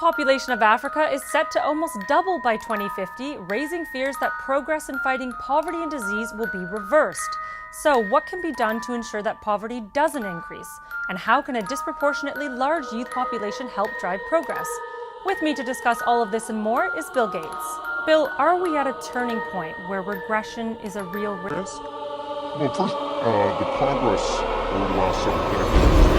population of Africa is set to almost double by 2050, raising fears that progress in fighting poverty and disease will be reversed. So, what can be done to ensure that poverty doesn't increase? And how can a disproportionately large youth population help drive progress? With me to discuss all of this and more is Bill Gates. Bill, are we at a turning point where regression is a real risk? Well, first, the progress over the last several decades.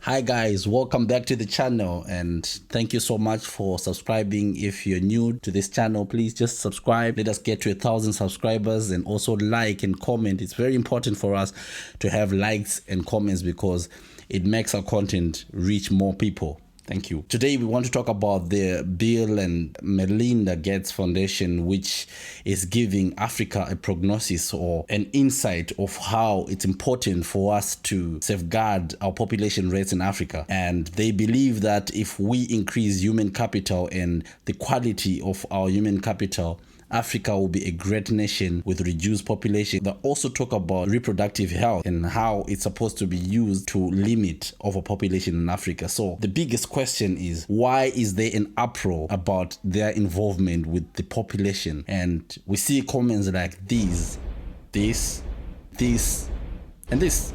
Hi guys, welcome back to the channel and thank you so much for subscribing. If you're new to this channel, please just subscribe. Let us get to 1,000 subscribers and also like and comment. It's very important for us to have likes and comments because it makes our content reach more people. Thank you. Today we want to talk about the Bill and Melinda Gates Foundation, which is giving Africa a prognosis or an insight of how it's important for us to safeguard our population rates in Africa. And they believe that if we increase human capital and the quality of our human capital, Africa will be a great nation with reduced population. They also talk about reproductive health and how it's supposed to be used to limit overpopulation in Africa. So the biggest question is, why is there an uproar about their involvement with the population? And we see comments like this, and this.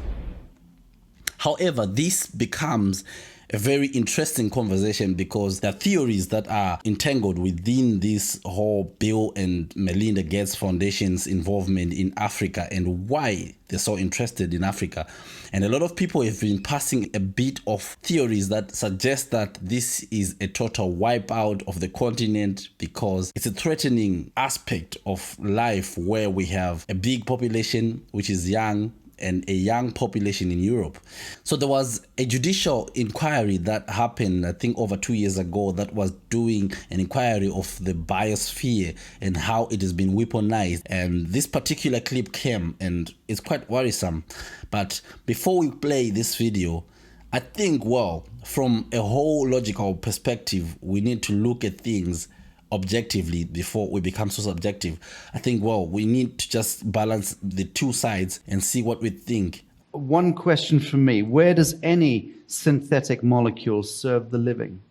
However, this becomes a very interesting conversation because there are theories that are entangled within this whole Bill and Melinda Gates Foundation's involvement in Africa and why they're so interested in Africa. And a lot of people have been passing a bit of theories that suggest that this is a total wipeout of the continent because it's a threatening aspect of life where we have a big population which is young and a young population in Europe. So there was a judicial inquiry that happened, I think over 2 years ago, that was doing an inquiry of the biosphere and how it has been weaponized. And this particular clip came and it's quite worrisome. But before we play this video, I think, well, from a whole logical perspective, we need to look at things objectively before we become so subjective. I think, well, we need to just balance the two sides and see what we think. One question from me: where does any synthetic molecule serve the living?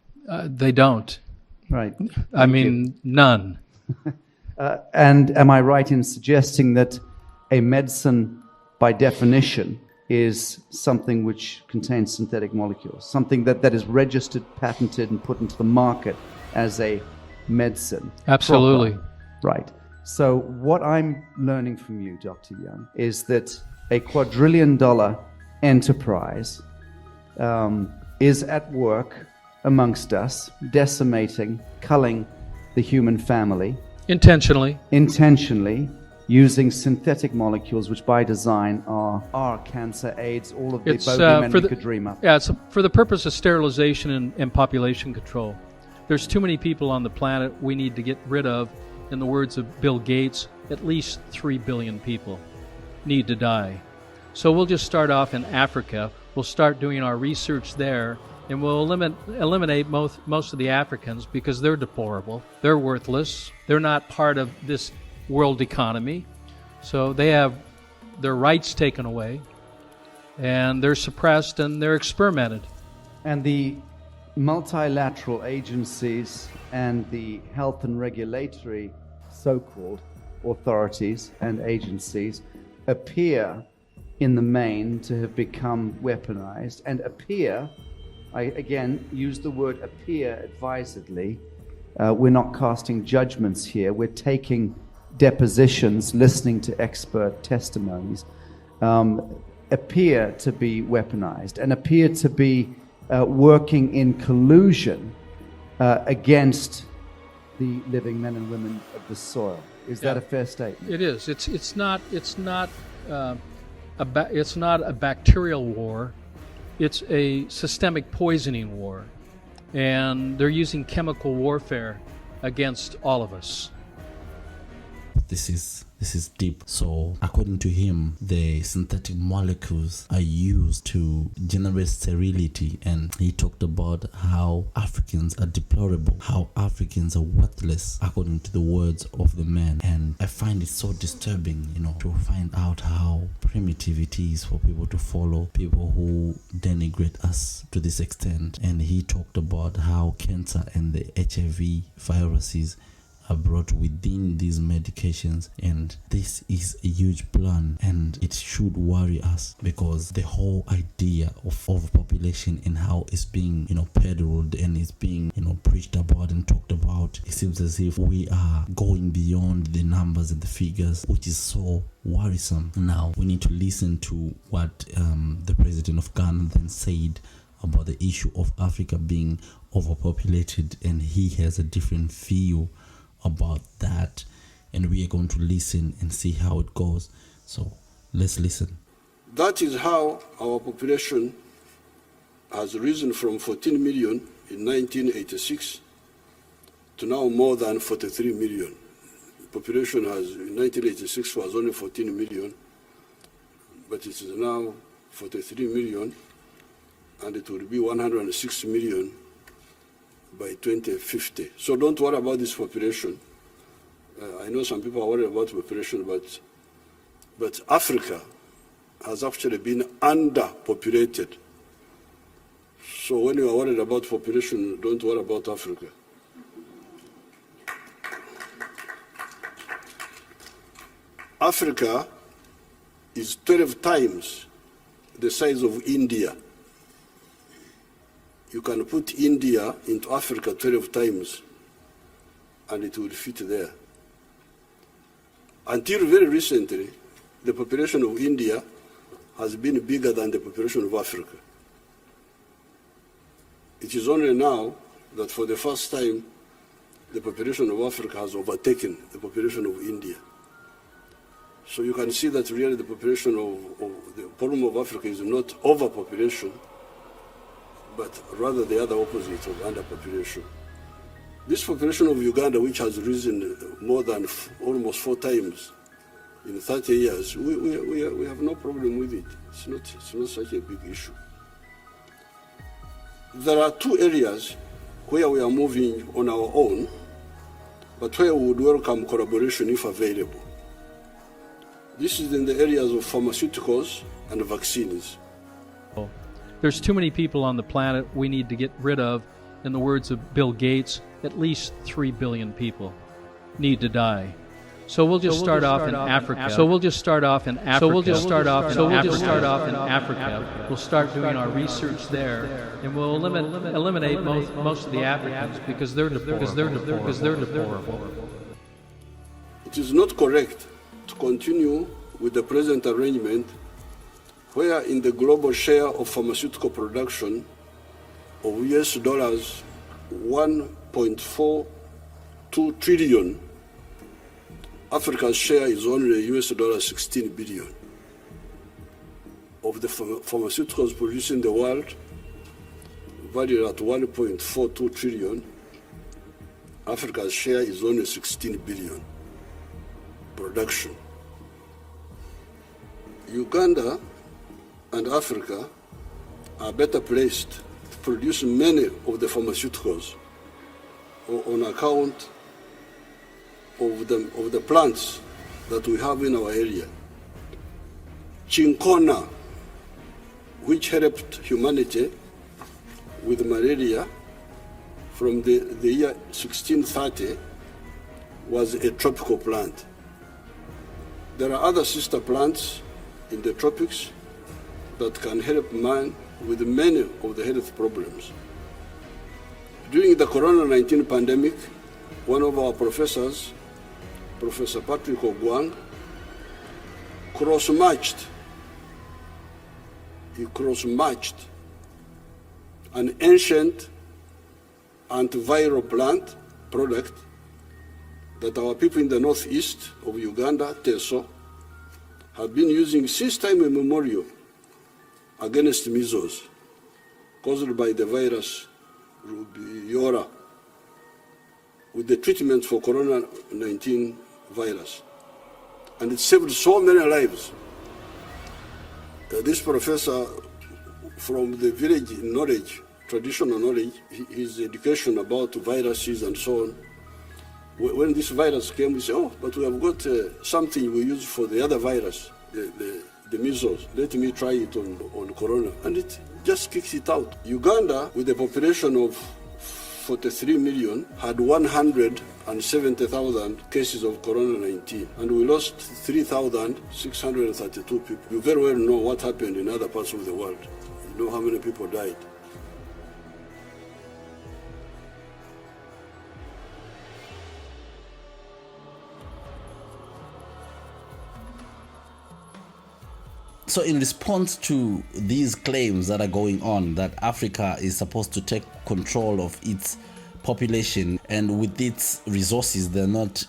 They don't. Right. I mean, none. And am I right in suggesting that a medicine, by definition, is something which contains synthetic molecules, something that is registered, patented, and put into the market as a medicine? Absolutely. Proper. Right. So what I'm learning from you, Dr. Young, is that a quadrillion-dollar enterprise is at work amongst us, decimating, culling the human family. Intentionally, using synthetic molecules, which by design are cancer, AIDS, all of the bogeymen we could dream up. Yeah, it's for the purpose of sterilization and population control. There's too many people on the planet we need to get rid of. In the words of Bill Gates, at least 3 billion people need to die. So we'll just start off in Africa. We'll start doing our research there, and we'll eliminate most of the Africans because they're deplorable. They're worthless. They're not part of this world economy. So they have their rights taken away, and they're suppressed, and they're experimented. And the multilateral agencies and the health and regulatory so-called authorities and agencies appear in the main to have become weaponized and appear, I again use the word appear advisedly, we're not casting judgments here, we're taking depositions, listening to expert testimonies, appear to be weaponized and appear to be working in collusion against the living men and women of the soil. Is that a fair statement? It is. It's not a bacterial war. It's a systemic poisoning war, and they're using chemical warfare against all of us. This is This is deep. So according to him, the synthetic molecules are used to generate sterility, and he talked about how Africans are deplorable, how Africans are worthless, according to the words of the man. And I find it so disturbing, to find out how primitive it is for people to follow people who denigrate us to this extent. And he talked about how cancer and the HIV viruses are brought within these medications, and this is a huge plan, and it should worry us, because the whole idea of overpopulation and how it's being peddled and it's being preached about and talked about, it seems as if we are going beyond the numbers and the figures, which is so worrisome. Now we need to listen to what the president of Ghana then said about the issue of Africa being overpopulated, and he has a different view about that, and we are going to listen and see how it goes. So let's listen. That is how our population has risen from 14 million in 1986 to now more than 43 million. Population in 1986 was only 14 million, but it is now 43 million, and it will be 106 million by 2050. So don't worry about this population. I know some people are worried about population, but Africa has actually been underpopulated. So when you are worried about population, don't worry about Africa. Africa is 12 times the size of India. You can put India into Africa 12 times, and it will fit there. Until very recently, the population of India has been bigger than the population of Africa. It is only now that for the first time, the population of Africa has overtaken the population of India. So you can see that really the population of the problem of Africa is not overpopulation, but rather the other opposite of underpopulation. This population of Uganda, which has risen more than almost 4 times in 30 years, we have no problem with it. It's not such a big issue. There are 2 areas where we are moving on our own, but where we would welcome collaboration if available. This is in the areas of pharmaceuticals and vaccines. There's too many people on the planet we need to get rid of. In the words of Bill Gates, at least 3 billion people need to die. So we'll just start off in Africa. We'll start doing our research there, and we'll eliminate most of the Africans because they're deplorable. It is not correct to continue with the present arrangement, where in the global share of pharmaceutical production of US dollars 1.42 trillion, Africa's share is only US dollars 16 billion. Of the pharmaceuticals produced in the world, valued at 1.42 trillion, Africa's share is only 16 billion production. Uganda and Africa are better placed to produce many of the pharmaceuticals on account of the plants that we have in our area. Chinkona, which helped humanity with malaria from the year 1630, was a tropical plant. There are other sister plants in the tropics that can help man with many of the health problems. During the Corona-19 pandemic, one of our professors, Professor Patrick Ogwang, cross-matched an ancient antiviral plant product that our people in the northeast of Uganda, Teso, have been using since time immemorial against measles caused by the virus rubiola, with the treatment for Corona-19 virus. and it saved so many lives. This professor from the village knowledge, traditional knowledge, his education about viruses and so on, when this virus came, we said, oh, but we have got something we use for the other virus, the measles. Let me try it on corona. And it just kicks it out. Uganda, with a population of 43 million, had 170,000 cases of corona-19, and we lost 3,632 people. You very well know what happened in other parts of the world. You know how many people died. So in response to these claims that are going on that Africa is supposed to take control of its population and with its resources they're not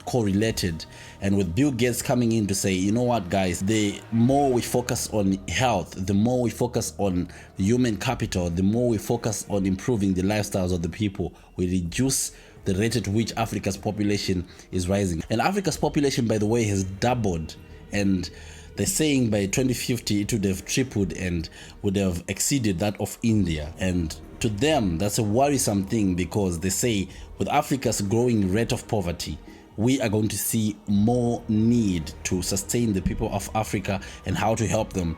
correlated, and with Bill Gates coming in to say, you know what guys, the more we focus on health, the more we focus on human capital, the more we focus on improving the lifestyles of the people, we reduce the rate at which Africa's population is rising. And Africa's population, by the way, has doubled, and they're saying by 2050 it would have tripled and would have exceeded that of India. And to them, that's a worrisome thing, because they say with Africa's growing rate of poverty, we are going to see more need to sustain the people of Africa and how to help them.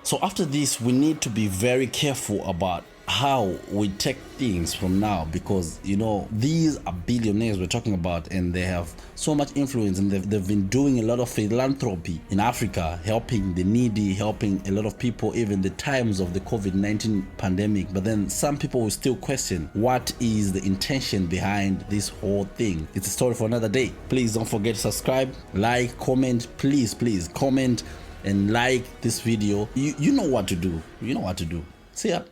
So after this, we need to be very careful about how we take things from now, because you know these are billionaires we're talking about, and they have so much influence, and they've been doing a lot of philanthropy in Africa, helping the needy, helping a lot of people, even the times of the COVID-19 pandemic. But then some people will still question what is the intention behind this whole thing. It's a story for another day. Please don't forget to subscribe, like, comment. Please comment and like this video. You know what to do. See ya.